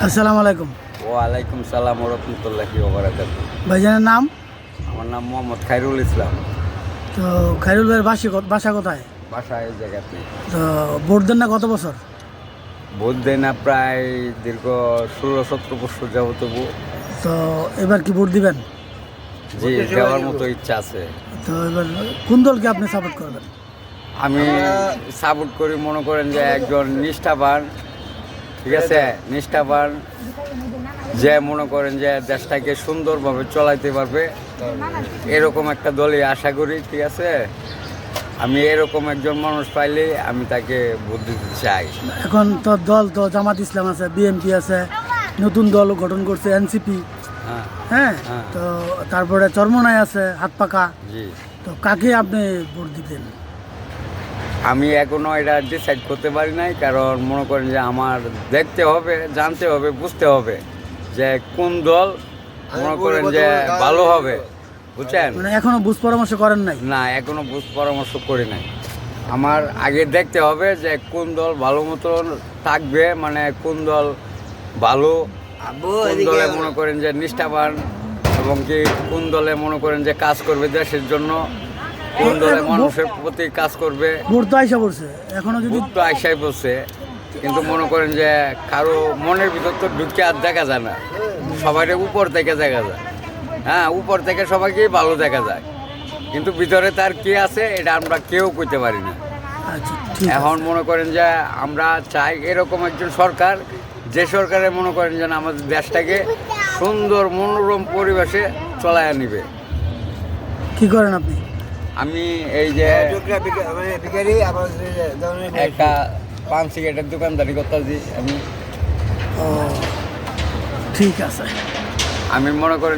আসসালামু আলাইকুম। ওয়ালাইকুম সালাম ওয়া রাহমাতুল্লাহি ওয়া বারাকাতুহু। ভাইজানের নাম? আমার নাম মোহাম্মদ খায়রুল ইসলাম। তো খায়রুল ভাইয়ের বাসা কোথায়? বাসা এই জায়গাতে। তো ভোট দেন না কত বছর? ভোট দেয় না প্রায় দীর্ঘ 16-17 বছর যাবত। তো এবার কি ভোট দিবেন? জি, দেওয়ার মতো ইচ্ছা আছে। তো এবার কোন দলকে আপনি সাপোর্ট করবেন? আমি সাপোর্ট করি, মনে করেন যে একজন নিষ্ঠাবান, ঠিক আছে, নিষ্ঠাবান যে মনে করেন যে দেশটাকে সুন্দরভাবে চলাইতে পারবে, এরকম একটা দলই আশা করি, ঠিক আছে। আমি এরকম একজন মানুষ পাইলে আমি তাকে ভোট দিতে চাই। এখন তো দল তো জামাত ইসলাম আছে, বিএনপি আছে, নতুন দল গঠন করছে এনসিপি। হ্যাঁ, হ্যাঁ, হ্যাঁ। তো তারপরে চরমনাই আছে, হাত পাকা। জি, তো কাকে আপনি ভোট দিতেন? আমি এখনো এটা ডিসাইড করতে পারি নাই, কারণ মনে করেন যে আমার দেখতে হবে, জানতে হবে, বুঝতে হবে যে কোন দল মনে করেন যে ভালো হবে, বুঝছেন। মানে এখনো বুঝ পরামর্শ করেন নাই? না, এখনো বুঝ পরামর্শ করি নাই। আমার আগে দেখতে হবে যে কোন দল ভালো মতন থাকবে, মানে কোন দল ভালো, কোন দলে মনে করেন যে নিষ্ঠাবান, এবং কি কোন দলে মনে করেন যে কাজ করবে দেশের জন্য, কোন দলে মানুষের প্রতি কাজ করবে। ভোট তো আইসা পড়ছে, এখনো যদি ভোট তো আইসাই বলছে, কিন্তু মনে করেন যে কারো মনের ভিতর তো ঢুকে আর দেখা যায় না, সবাই উপর থেকে দেখা যায়। হ্যাঁ, উপর থেকে সবাইকেই ভালো দেখা যায়, কিন্তু ভিতরে তার কি আছে এটা আমরা কেউ কইতে পারি না। আচ্ছা, ঠিক আছে। এখন মনে করেন যে আমরা চাই এরকম একজন সরকার, যে সরকারে মনে করেন যেন আমাদের দেশটাকে সুন্দর মনোরম পরিবেশে চলায় নিবে। কি করেন আপনি? আমি এই যে একটা পান সিগারেটের দোকানদারি করতেছি। ও, ঠিক আছে। আমি মনে করেন